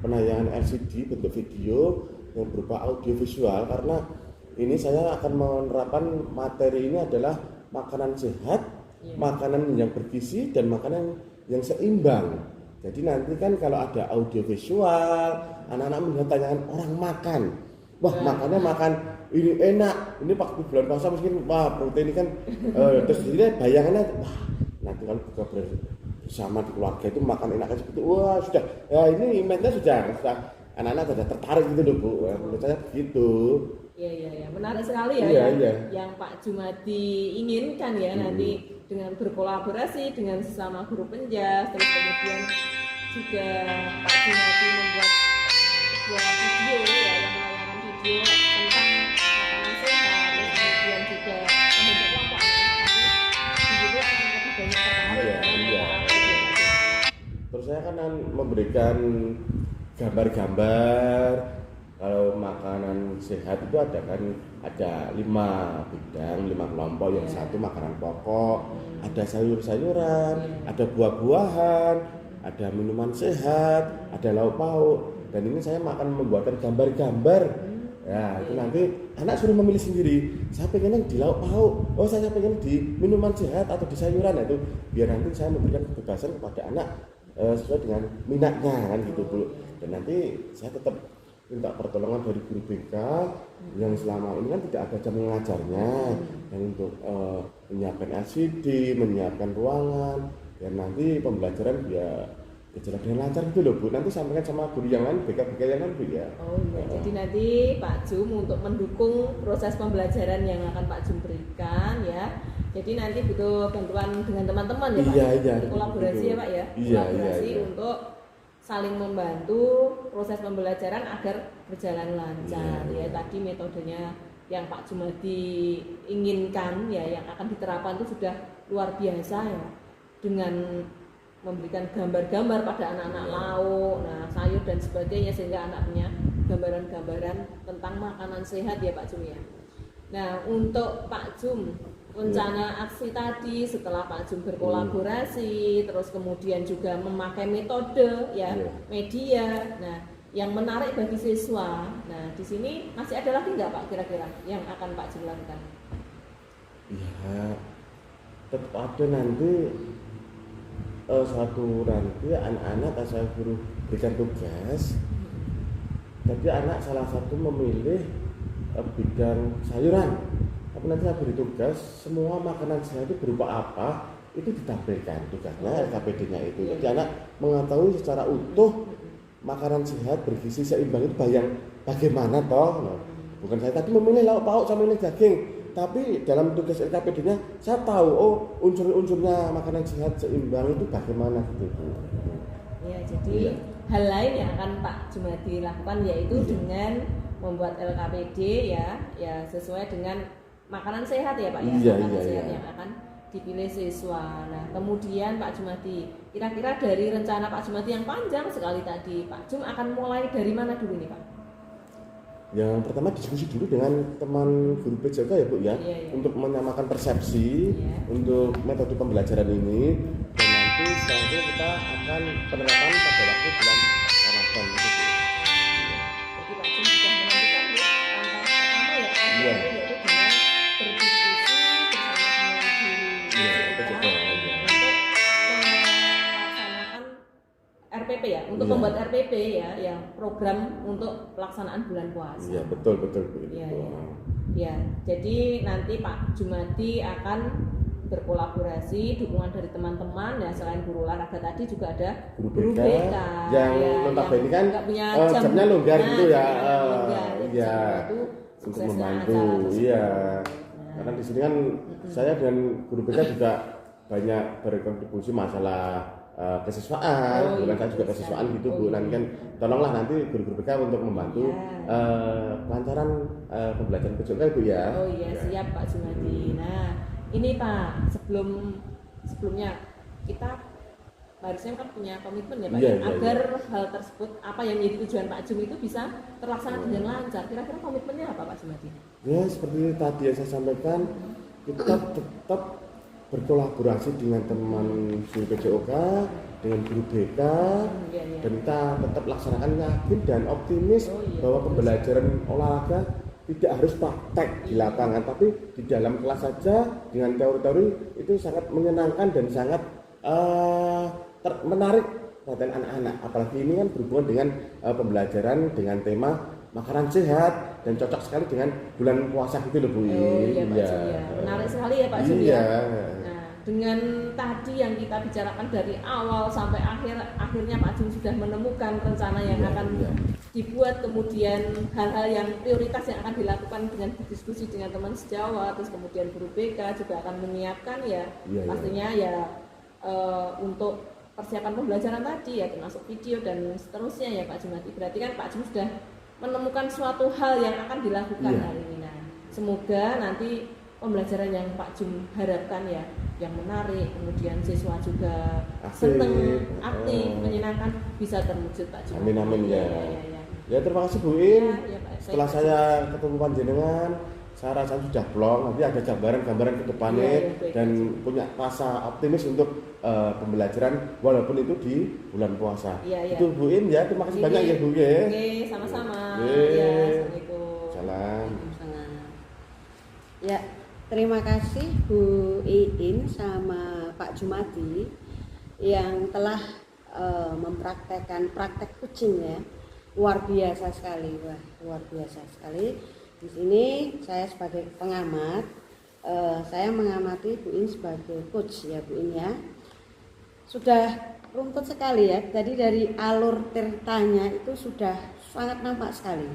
Speaker 1: penayangan LCD bentuk video yang berupa audio visual karena ini saya akan menerapkan materi ini adalah makanan sehat, makanan yang bergizi dan makanan yang seimbang. Jadi nanti kan kalau ada audio visual, anak-anak melihat tayangan orang makan. Wah, makannya makan ini enak. Ini waktu bulan puasa mungkin wah protein ini kan terus jadi bayangannya wah nanti kalau buka bersama di keluarga itu makan enak seperti wah sudah ya ini image-nya sudah anak-anak sudah tertarik gitu loh, Bu. Menurut saya begitu.
Speaker 2: Iya, menarik sekali ya
Speaker 1: Iya,
Speaker 2: yang,
Speaker 1: iya.
Speaker 2: yang Pak Jumadi inginkan ya nanti dengan berkolaborasi dengan sesama guru penjas, terus kemudian juga Pak Jumadi membuat sebuah video ya yang melayangkan video tentang makanan sehat, terus kemudian juga membentuk kelompok anak-anak di situ akan lebih banyak tertarik
Speaker 1: Iya,
Speaker 2: ya.
Speaker 1: iya. Terus saya kan memberikan gambar-gambar kalau makanan sehat itu ada 5 bidang, 5 kelompok. Yang satu makanan pokok, ada sayur-sayuran, ada buah-buahan, ada minuman sehat, ada lauk pauk. Dan ini saya akan membuatkan gambar-gambar. Ya, itu nanti anak suruh memilih sendiri. Saya pengennya di lauk pauk. Oh, saya pengen di minuman sehat atau di sayuran. Nah, itu biar nanti saya memberikan kebebasan kepada anak sesuai dengan minatnya kan gitu, Bu. Dan nanti saya tetap minta pertolongan dari guru BK yang selama ini kan tidak ada jam mengajarnya, dan untuk menyiapkan LCD, menyiapkan ruangan, dan nanti pembelajaran biar berjalan dengan lancar gitu loh, Bu. Nanti sampaikan sama guru yang lain, BK yang lain, Bu ya.
Speaker 2: Oh iya, jadi nanti Pak Jum untuk mendukung proses pembelajaran yang akan Pak Jum berikan ya. Jadi nanti butuh bantuan dengan teman-teman ya Pak.
Speaker 1: Iya.
Speaker 2: Kolaborasi ya Pak ya.
Speaker 1: Iya.
Speaker 2: Kolaborasi untuk saling membantu proses pembelajaran agar berjalan lancar ya. Tadi metodenya yang Pak Jumadi inginkan ya, yang akan diterapkan itu sudah luar biasa ya, dengan memberikan gambar-gambar pada anak-anak lauk, nah sayur dan sebagainya, sehingga anak punya gambaran-gambaran tentang makanan sehat ya Pak Jum ya. Nah untuk Pak Jum rencana aksi tadi setelah Pak Jum berkolaborasi, terus kemudian juga memakai metode ya, media. Nah, yang menarik bagi siswa. Nah, di sini masih ada lagi nggak Pak kira-kira yang akan Pak Jum lakukan?
Speaker 1: Ya, tetap ada nanti nanti anak-anak saya guru berikan tugas. Jadi anak salah satu memilih bidang sayuran. Tapi nanti saya beri tugas, semua makanan sehat itu berupa apa, itu ditampilkan tugasnya LKPD-nya itu. Jadi anak mengetahui secara utuh makanan sehat bergizi seimbang itu bagaimana toh. Nah, bukan saya tadi memilih lauk pauk sama ini daging, tapi dalam tugas LKPD-nya saya tahu unsur-unsurnya makanan sehat seimbang itu bagaimana gitu.
Speaker 2: Ya, jadi
Speaker 1: Iya.
Speaker 2: hal lain yang akan Pak Jumadi lakukan yaitu
Speaker 1: Iya.
Speaker 2: dengan membuat LKPD ya sesuai dengan makanan sehat ya Pak ya,
Speaker 1: Iya,
Speaker 2: makanan
Speaker 1: iya,
Speaker 2: sehat
Speaker 1: iya.
Speaker 2: yang akan dipilih siswa. Nah, kemudian Pak Jumadi, kira-kira dari rencana Pak Jumadi yang panjang sekali tadi, Pak Jum akan mulai dari mana dulu nih Pak?
Speaker 1: Yang pertama diskusi dulu dengan teman guru PJK ya Bu ya,
Speaker 2: Iya.
Speaker 1: untuk menyamakan persepsi
Speaker 2: Iya.
Speaker 1: untuk metode pembelajaran ini, dan nanti setelah itu kita akan penerapan pada waktu bulan Ramadan itu Bu.
Speaker 2: Jadi Pak Jum sudah menentukan Bu, langkah pertama ya Pak,
Speaker 1: Iya.
Speaker 2: yaitu dengan berdiskusi bersama dengan guru
Speaker 1: Iya,
Speaker 2: PJK
Speaker 1: PJK, iya.
Speaker 2: untuk melaksanakan RPP ya, untuk
Speaker 1: Iya.
Speaker 2: membuat RPP ya, yang program untuk pelaksanaan bulan puasa.
Speaker 1: Iya betul Bu.
Speaker 2: Iya, iya. Ya, jadi nanti Pak Jumadi akan berkolaborasi, dukungan dari teman-teman ya, selain guru olahraga tadi juga ada
Speaker 1: Guru BK,
Speaker 2: ya,
Speaker 1: yang notabene kan
Speaker 2: nggak punya
Speaker 1: jamnya longgar gitu ya,
Speaker 2: jamnya longgar. Jadi
Speaker 1: iya,
Speaker 2: itu
Speaker 1: untuk
Speaker 2: suksesnya
Speaker 1: membantu,
Speaker 2: acara tersebut.
Speaker 1: iya.
Speaker 2: Nah,
Speaker 1: Karena di sini kan saya dan guru BK juga banyak berkontribusi masalah kesiswaan,
Speaker 2: Oh,
Speaker 1: kebetulan
Speaker 2: iya,
Speaker 1: saya juga
Speaker 2: betul
Speaker 1: kesiswaan
Speaker 2: sekali.
Speaker 1: gitu Bu.
Speaker 2: Oh,
Speaker 1: Nanti
Speaker 2: iya.
Speaker 1: kan tolonglah nanti guru-guru BK untuk membantu
Speaker 2: Iya.
Speaker 1: kelancaran pembelajaran PJK Bu ya.
Speaker 2: Oh iya, siap Pak Jumadi. Nah, ini Pak, sebelumnya kita harusnya kan punya komitmen ya Pak,
Speaker 1: Iya,
Speaker 2: ya,
Speaker 1: iya,
Speaker 2: agar hal tersebut apa yang menjadi tujuan Pak Jum itu bisa terlaksana dengan lancar. Kira-kira komitmennya apa Pak Jumadi?
Speaker 1: Ya seperti tadi yang saya sampaikan, kita tetap berkolaborasi dengan teman guru PJOK, dengan guru BK,
Speaker 2: Iya, iya.
Speaker 1: dan kita tetap laksanakan yakin dan optimis
Speaker 2: Oh, iya.
Speaker 1: bahwa pembelajaran olahraga tidak harus praktek di lapangan, tapi di dalam kelas saja dengan teori-teori itu sangat menyenangkan dan sangat menarik perhatian anak-anak. Apalagi ini kan berhubungan dengan pembelajaran dengan tema makanan sehat dan cocok sekali dengan bulan puasa gitu loh Bu.
Speaker 2: Oh iya Pak Jum ya. Menarik sekali ya Pak Jum
Speaker 1: Iya.
Speaker 2: ya. Nah, dengan tadi yang kita bicarakan dari awal sampai akhirnya Pak Jum sudah menemukan rencana yang
Speaker 1: Iya,
Speaker 2: akan
Speaker 1: iya.
Speaker 2: dibuat, kemudian hal-hal yang prioritas yang akan dilakukan dengan berdiskusi dengan teman sejawat, terus kemudian guru BK juga akan menyiapkan ya,
Speaker 1: Iya, iya.
Speaker 2: pastinya ya untuk persiapan pembelajaran tadi ya, termasuk video dan seterusnya ya Pak Jumadi. Berarti kan Pak Jum sudah menemukan suatu hal yang akan dilakukan
Speaker 1: Iya.
Speaker 2: hari ini. Nah, semoga nanti pembelajaran yang Pak Jum harapkan ya, yang menarik, kemudian siswa juga
Speaker 1: Aktif.
Speaker 2: seneng, aktif, menyenangkan, bisa terwujud Pak Jum.
Speaker 1: Amin, amin, ya.
Speaker 2: Ya.
Speaker 1: Ya terima kasih Bu In.
Speaker 2: Ya, Pak.
Speaker 1: Setelah
Speaker 2: Baik, Pak
Speaker 1: saya ketemu panjenengan, saya rasa sudah plong. Nanti ada gambaran-gambaran ke depannya
Speaker 2: Iya, iya, baik,
Speaker 1: dan
Speaker 2: Pak.
Speaker 1: punya rasa optimis untuk pembelajaran walaupun itu di bulan puasa.
Speaker 2: Iya, iya.
Speaker 1: Itu Bu In ya. Terima kasih
Speaker 2: Oke.
Speaker 1: banyak ya Bu ya.
Speaker 2: Oke, sama-sama.
Speaker 1: Oke.
Speaker 2: Ya, Assalamualaikum.
Speaker 1: Salam.
Speaker 3: Waalaikumsalam. Ya, terima kasih Bu Iin sama Pak Jumadi yang telah mempraktekkan praktek kucing ya. Luar biasa sekali, wah, luar biasa sekali. Di sini saya sebagai pengamat, saya mengamati Bu In sebagai coach ya Bu In ya. Sudah runtut sekali ya. Jadi dari alur ceritanya itu sudah sangat nampak sekali.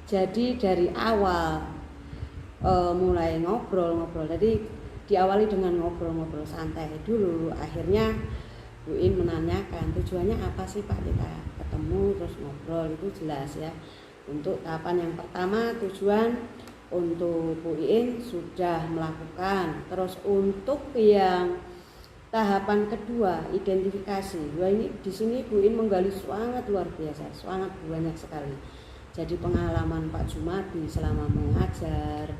Speaker 3: Jadi dari awal mulai ngobrol-ngobrol. Jadi diawali dengan ngobrol-ngobrol santai dulu. Akhirnya Bu In menanyakan tujuannya apa sih Pak kita ketemu terus ngobrol, itu jelas ya. Untuk tahapan yang pertama tujuan untuk Bu In sudah melakukan. Terus untuk yang tahapan kedua identifikasi. Wah, ini di sini Bu In menggali sangat luar biasa, sangat banyak sekali. Jadi pengalaman Pak Jumadi selama mengajar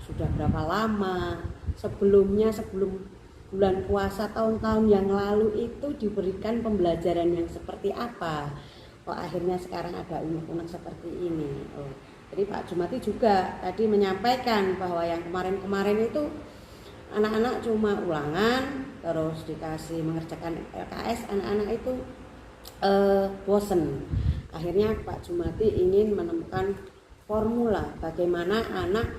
Speaker 3: sudah berapa lama, sebelum bulan puasa tahun-tahun yang lalu itu diberikan pembelajaran yang seperti apa, kok akhirnya sekarang ada unek-unek seperti ini. Jadi Pak Jumadi juga tadi menyampaikan bahwa yang kemarin-kemarin itu anak-anak cuma ulangan terus dikasih mengerjakan LKS, anak-anak itu bosen. Akhirnya Pak Jumadi ingin menemukan formula bagaimana anak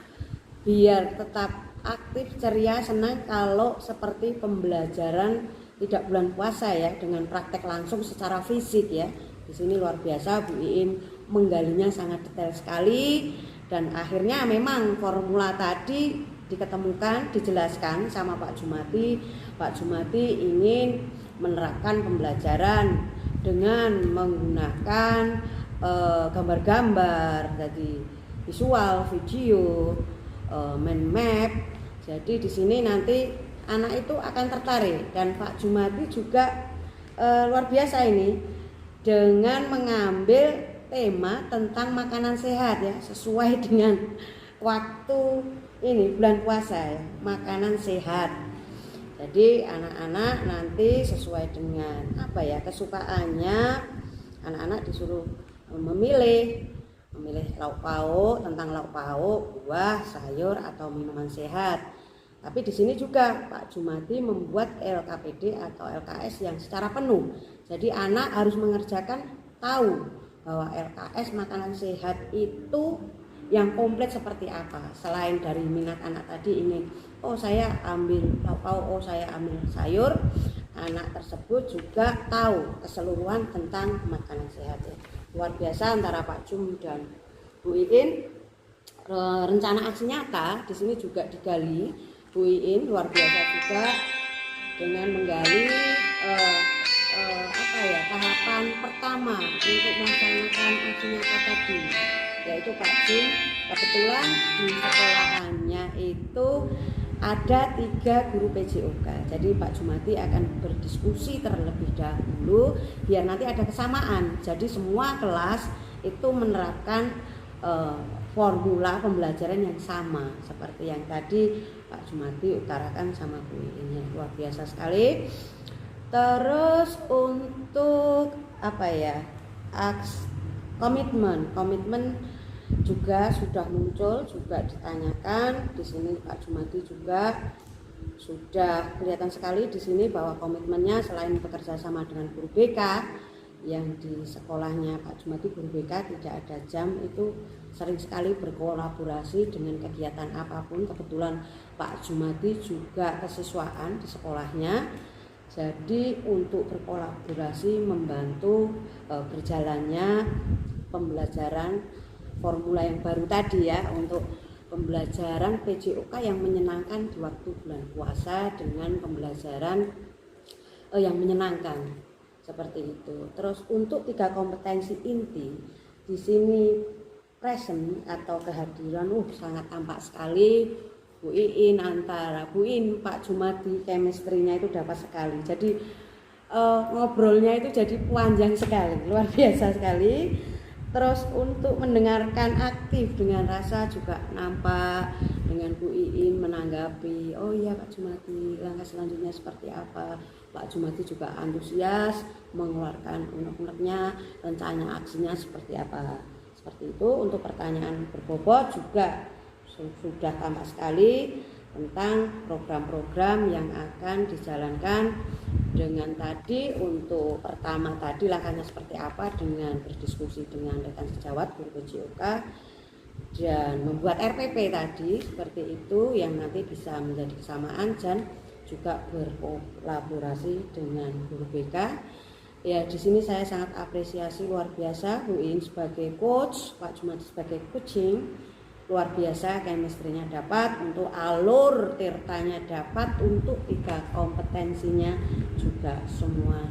Speaker 3: biar tetap aktif, ceria, senang kalau seperti pembelajaran tidak bulan puasa ya, dengan praktek langsung secara fisik ya. Di sini luar biasa Bu Iin menggalinya sangat detail sekali, dan akhirnya memang formula tadi diketemukan, dijelaskan sama Pak Jumadi. Pak Jumadi ingin menerapkan pembelajaran dengan menggunakan gambar-gambar, jadi visual, video, mind map. Jadi di sini nanti anak itu akan tertarik, dan Pak Jumadi juga luar biasa ini dengan mengambil tema tentang makanan sehat ya, sesuai dengan waktu ini bulan puasa ya, makanan sehat. Jadi anak-anak nanti sesuai dengan apa ya kesukaannya, anak-anak disuruh memilih lauk pauk, tentang lauk pauk, buah, sayur atau minuman sehat. Tapi di sini juga Pak Jumadi membuat LKPD atau LKS yang secara penuh. Jadi anak harus mengerjakan, tahu bahwa LKS makanan sehat itu yang komplit seperti apa. Selain dari minat anak tadi ingin, oh saya ambil lauk pauk, oh saya ambil sayur, anak tersebut juga tahu keseluruhan tentang makanan sehat ya. Luar biasa antara Pak Jum dan Bu Iin. Rencana aksi nyata di sini juga digali. Bu Iin luar biasa juga dengan menggali tahapan pertama untuk melaksanakan aksi nyata tadi, yaitu Pak Jum kebetulan di sekolahannya itu ada 3 guru PJOK. Jadi Pak Jumadi akan berdiskusi terlebih dahulu biar nanti ada kesamaan. Jadi semua kelas itu menerapkan formula pembelajaran yang sama seperti yang tadi Pak Jumadi utarakan sama Bu Iin. Luar biasa sekali. Terus untuk komitmen juga sudah muncul, juga ditanyakan di sini. Pak Jumadi juga sudah kelihatan sekali di sini bahwa komitmennya selain bekerja sama dengan guru BK yang di sekolahnya Pak Jumadi, guru BK tidak ada jam, itu sering sekali berkolaborasi dengan kegiatan apapun. Kebetulan Pak Jumadi juga kesiswaan di sekolahnya, jadi untuk berkolaborasi membantu berjalannya pembelajaran formula yang baru tadi ya, untuk pembelajaran PJOK yang menyenangkan di waktu bulan puasa dengan pembelajaran yang menyenangkan seperti itu. Terus untuk 3 kompetensi inti di sini present atau kehadiran sangat tampak sekali. Bu Iin, antara Bu Iin Pak Jumadi chemistry-nya itu dapat sekali. Jadi ngobrolnya itu jadi panjang sekali, luar biasa sekali. Terus untuk mendengarkan aktif dengan rasa juga nampak, dengan Bu Iin menanggapi, oh iya Pak Jumadi langkah selanjutnya seperti apa. Pak Jumadi juga antusias mengeluarkan unek-uneknya, rencana aksinya seperti apa. Seperti itu. Untuk pertanyaan berbobot juga sudah tampak sekali tentang program-program yang akan dijalankan dengan tadi. Untuk pertama tadi langkahnya seperti apa dengan berdiskusi dengan rekan sejawat guru PJOK dan membuat RPP tadi seperti itu yang nanti bisa menjadi kesamaan, dan juga berkolaborasi dengan guru BK. Ya di sini saya sangat apresiasi luar biasa Bu Iin sebagai coach, Pak Jumadi sebagai coaching. Luar biasa chemistry-nya dapat, untuk alur tirtanya dapat, untuk 3 kompetensinya juga semua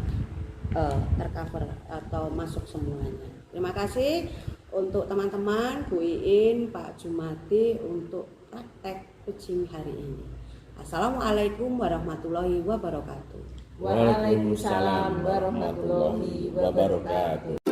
Speaker 3: tercover atau masuk semuanya. Terima kasih untuk teman-teman Bu Iin, Pak Jumadi untuk praktek coaching hari ini. Assalamualaikum warahmatullahi wabarakatuh.
Speaker 2: Waalaikumsalam warahmatullahi wabarakatuh.